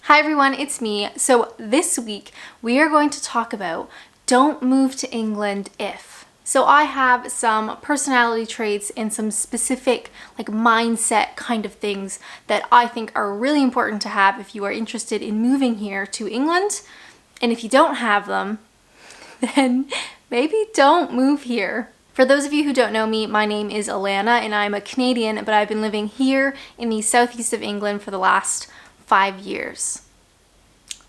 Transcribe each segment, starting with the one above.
Hi everyone, it's me. So this week we are going to talk about don't move to England if. So I have some personality traits and some specific mindset kind of things that I think are really important to have if you are interested in moving here to England. And if you don't have them, then maybe don't move here. For those of you who don't know me, my name is Alanna and I'm a Canadian, but I've been living here in the southeast of England for the last 5 years.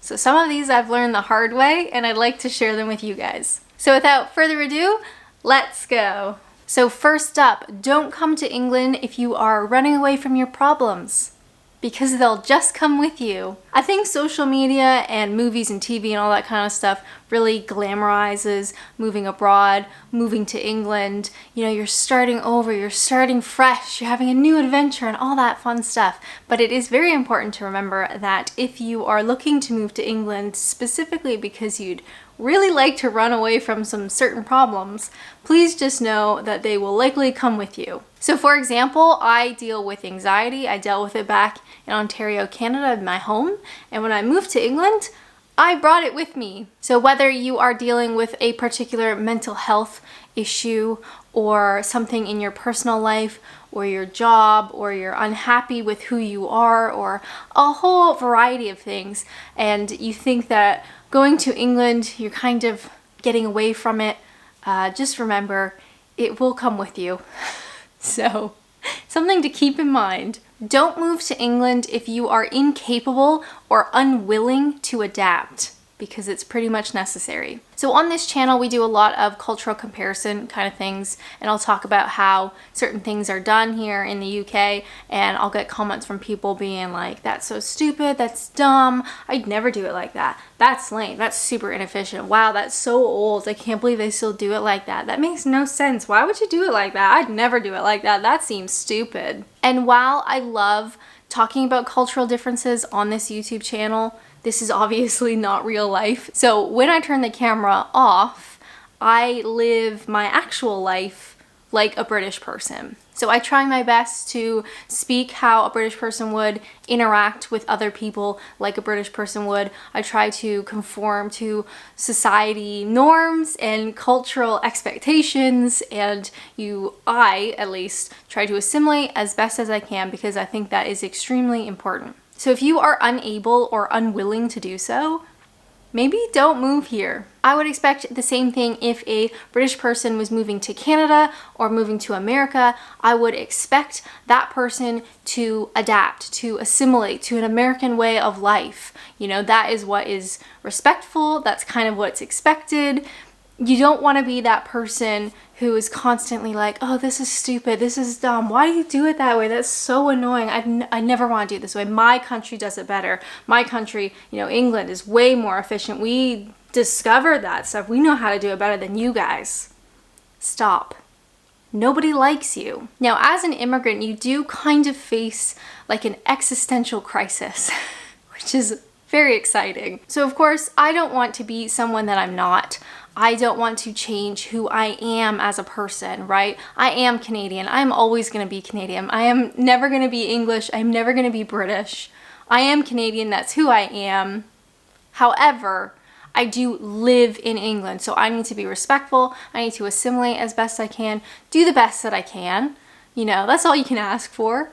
So some of these I've learned the hard way and I'd like to share them with you guys. So without further ado, let's go. So first up, don't come to England if you are running away from your problems, because they'll just come with you. I think social media and movies and TV and all that kind of stuff really glamorizes moving abroad, moving to England. You know, you're starting over, you're starting fresh, you're having a new adventure and all that fun stuff. But it is very important to remember that if you are looking to move to England specifically because you'd really like to run away from some certain problems, please just know that they will likely come with you. So for example, I deal with anxiety. I dealt with it back in Ontario, Canada, my home. And when I moved to England, I brought it with me. So whether you are dealing with a particular mental health issue or something in your personal life or your job, or you're unhappy with who you are, or a whole variety of things, and you think that going to England, you're kind of getting away from it, just remember, it will come with you. So, something to keep in mind. Don't move to England if you are incapable or unwilling to adapt, because it's pretty much necessary. So on this channel, we do a lot of cultural comparison kind of things, and I'll talk about how certain things are done here in the UK, and I'll get comments from people being like, that's so stupid, that's dumb, I'd never do it like that. That's lame, that's super inefficient. Wow, that's so old, I can't believe they still do it like that. That makes no sense. Why would you do it like that? I'd never do it like that. That seems stupid. And while I love talking about cultural differences on this YouTube channel, this is obviously not real life. So when I turn the camera off, I live my actual life like a British person. So I try my best to speak how a British person would, interact with other people like a British person would. I try to conform to society norms and cultural expectations, and I at least try to assimilate as best as I can, because I think that is extremely important. So if you are unable or unwilling to do so, maybe don't move here. I would expect the same thing if a British person was moving to Canada or moving to America. I would expect that person to adapt, to assimilate to an American way of life. You know, that is what is respectful. That's kind of what's expected. You don't want to be that person who is constantly like, oh, this is stupid, this is dumb, why do you do it that way? That's so annoying. I never want to do it this way. My country does it better. My country, England, is way more efficient. We discovered that stuff. We know how to do it better than you guys. Stop. Nobody likes you. Now, as an immigrant, you do kind of face like an existential crisis, which is very exciting. So of course, I don't want to be someone that I'm not. I don't want to change who I am as a person, right? I am Canadian. I'm always going to be Canadian. I am never going to be English. I'm never going to be British. I am Canadian. That's who I am. However, I do live in England, so I need to be respectful. I need to assimilate as best I can, do the best that I can. That's all you can ask for.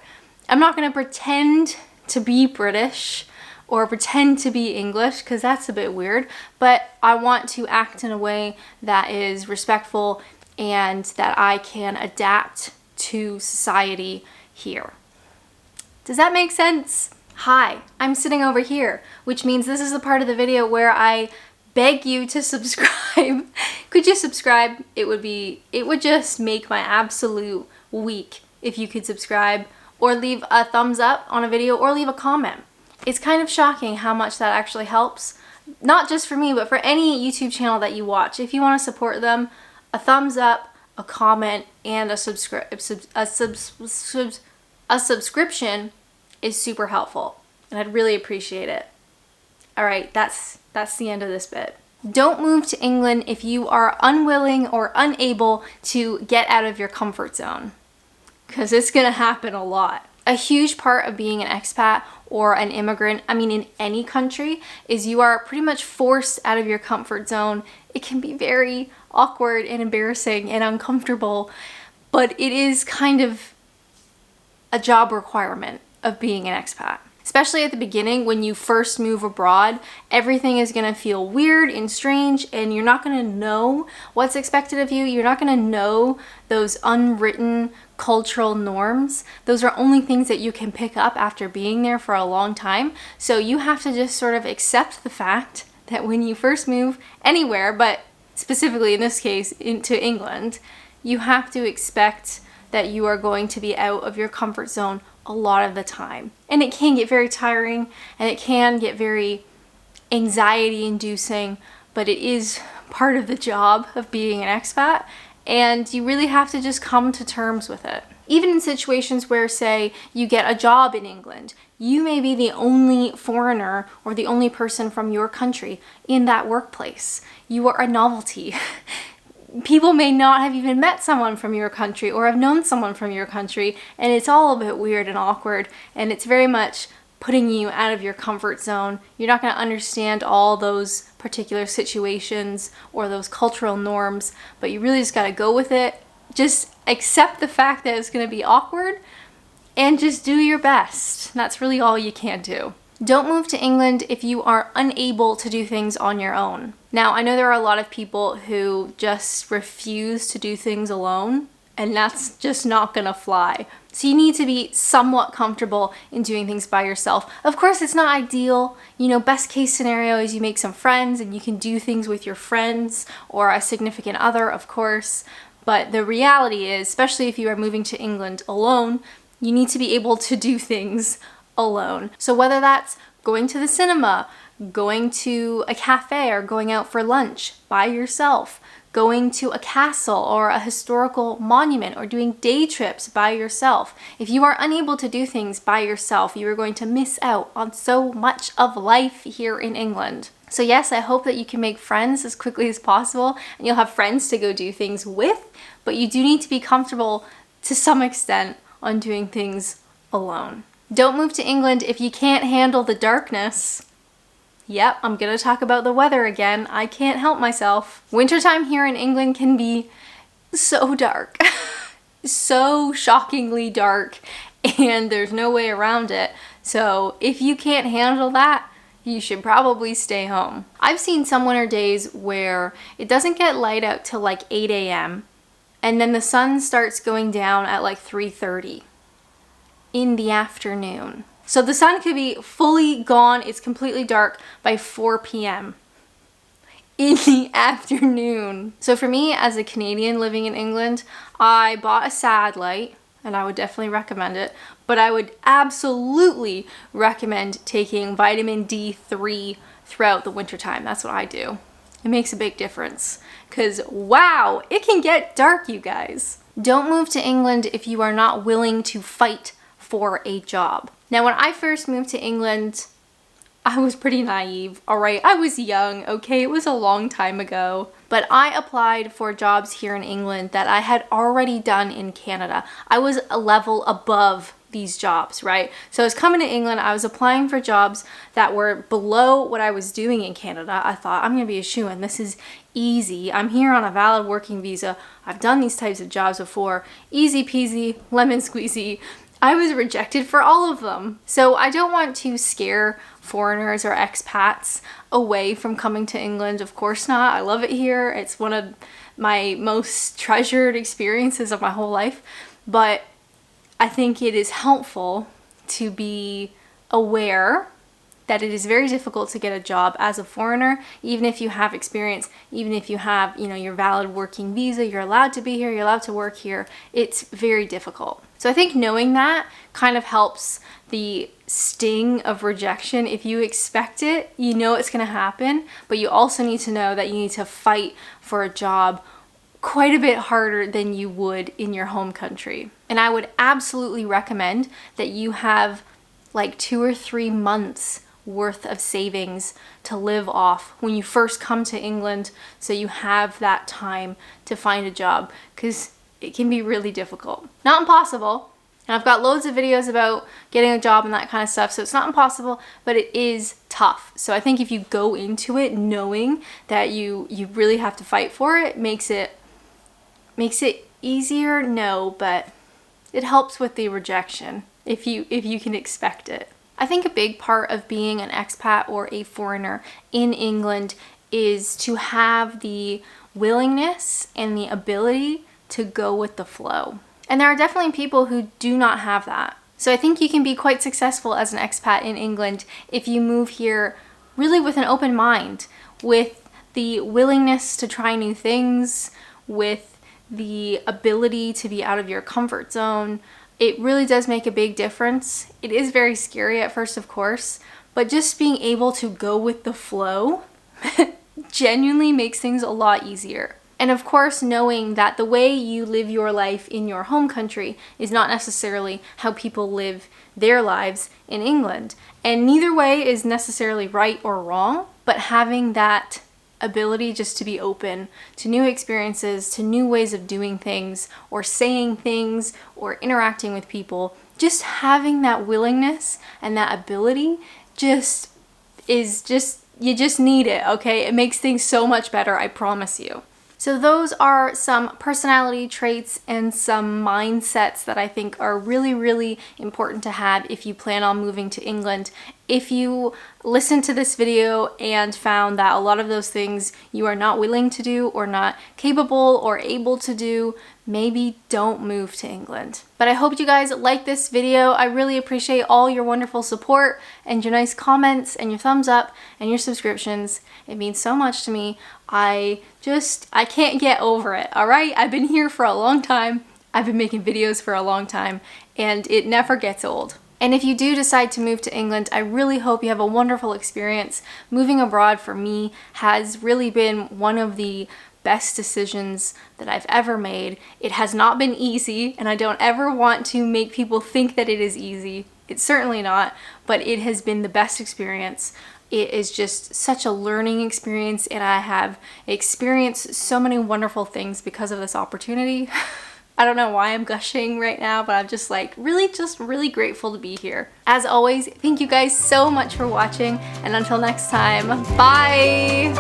I'm not going to pretend to be British or pretend to be English, because that's a bit weird, but I want to act in a way that is respectful and that I can adapt to society here. Does that make sense? Hi, I'm sitting over here, which means this is the part of the video where I beg you to subscribe. Could you subscribe? It would just make my absolute week if you could subscribe, or leave a thumbs up on a video, or leave a comment. It's kind of shocking how much that actually helps, not just for me, but for any YouTube channel that you watch. If you want to support them, a thumbs up, a comment, and a subscription is super helpful, and I'd really appreciate it. All right, that's the end of this bit. Don't move to England if you are unwilling or unable to get out of your comfort zone, because it's gonna happen a lot. A huge part of being an expat or an immigrant, I mean in any country, is you are pretty much forced out of your comfort zone. It can be very awkward and embarrassing and uncomfortable, but it is kind of a job requirement of being an expat. Especially at the beginning, when you first move abroad, everything is gonna feel weird and strange, and you're not gonna know what's expected of you. You're not gonna know those unwritten cultural norms. Those are only things that you can pick up after being there for a long time. So you have to just sort of accept the fact that when you first move anywhere, but specifically in this case into England, you have to expect that you are going to be out of your comfort zone a lot of the time. And it can get very tiring and it can get very anxiety inducing, but it is part of the job of being an expat, and you really have to just come to terms with it. Even in situations where, say, you get a job in England, you may be the only foreigner or the only person from your country in that workplace. You are a novelty. People may not have even met someone from your country or have known someone from your country, and it's all a bit weird and awkward, and it's very much putting you out of your comfort zone. You're not going to understand all those particular situations or those cultural norms, but you really just got to go with it. Just accept the fact that it's going to be awkward and just do your best. That's really all you can do. Don't move to England if you are unable to do things on your own. Now, I know there are a lot of people who just refuse to do things alone, and that's just not gonna fly. So you need to be somewhat comfortable in doing things by yourself. Of course, it's not ideal. You know, best case scenario is you make some friends and you can do things with your friends or a significant other, of course. But the reality is, especially if you are moving to England alone, you need to be able to do things alone. So whether that's going to the cinema, going to a cafe, or going out for lunch by yourself, going to a castle or a historical monument, or doing day trips by yourself. If you are unable to do things by yourself, you are going to miss out on so much of life here in England. So yes, I hope that you can make friends as quickly as possible and you'll have friends to go do things with, but you do need to be comfortable to some extent on doing things alone. Don't move to England if you can't handle the darkness. Yep, I'm gonna talk about the weather again. I can't help myself. Wintertime here in England can be so dark. So shockingly dark, and there's no way around it. So if you can't handle that, you should probably stay home. I've seen some winter days where it doesn't get light out till like 8 a.m. and then the sun starts going down at like 3:30 in the afternoon. So the sun could be fully gone, it's completely dark by 4 p.m. in the afternoon. So for me, as a Canadian living in England, I bought a sad light, and I would definitely recommend it, but I would absolutely recommend taking vitamin D3 throughout the wintertime. That's what I do. It makes a big difference, because wow, it can get dark, you guys. Don't move to England if you are not willing to fight for a job. Now, when I first moved to England, I was pretty naive, all right? I was young, okay? It was a long time ago. But I applied for jobs here in England that I had already done in Canada. I was a level above these jobs, right? So I was coming to England, I was applying for jobs that were below what I was doing in Canada. I thought, I'm gonna be a shoo-in. This is easy. I'm here on a valid working visa. I've done these types of jobs before. Easy peasy, lemon squeezy. I was rejected for all of them. So I don't want to scare foreigners or expats away from coming to England. Of course not. I love it here. It's one of my most treasured experiences of my whole life. But I think it is helpful to be aware that it is very difficult to get a job as a foreigner, even if you have experience, even if you have, your valid working visa, you're allowed to be here, you're allowed to work here. It's very difficult. So I think knowing that kind of helps the sting of rejection. If you expect it, you know it's going to happen, but you also need to know that you need to fight for a job quite a bit harder than you would in your home country. And I would absolutely recommend that you have like 2 or 3 months worth of savings to live off when you first come to England, so you have that time to find a job, because it can be really difficult. Not impossible, And I've got loads of videos about getting a job and that kind of stuff, so it's not impossible, but it is tough. So I think if you go into it knowing that you really have to fight for it, makes it easier, no, but it helps with the rejection if you can expect it. I think a big part of being an expat or a foreigner in England is to have the willingness and the ability to go with the flow. And there are definitely people who do not have that. So I think you can be quite successful as an expat in England if you move here really with an open mind, with the willingness to try new things, with the ability to be out of your comfort zone. It really does make a big difference. It is very scary at first, of course, but just being able to go with the flow genuinely makes things a lot easier. And of course, knowing that the way you live your life in your home country is not necessarily how people live their lives in England. And neither way is necessarily right or wrong, but having that ability just to be open to new experiences, to new ways of doing things or saying things or interacting with people, just having that willingness and that ability you just need it, okay? It makes things so much better, I promise you. So those are some personality traits and some mindsets that I think are really, really important to have if you plan on moving to England. If you listened to this video and found that a lot of those things you are not willing to do or not capable or able to do, maybe don't move to England. But I hope you guys like this video. I really appreciate all your wonderful support and your nice comments and your thumbs up and your subscriptions. It means so much to me. I can't get over it, all right? I've been here for a long time. I've been making videos for a long time, and it never gets old. And if you do decide to move to England, I really hope you have a wonderful experience. Moving abroad for me has really been one of the best decisions that I've ever made. It has not been easy, and I don't ever want to make people think that it is easy. It's certainly not, but it has been the best experience. It is just such a learning experience, and I have experienced so many wonderful things because of this opportunity. I don't know why I'm gushing right now, but I'm just really grateful to be here. As always, thank you guys so much for watching, and until next time, bye!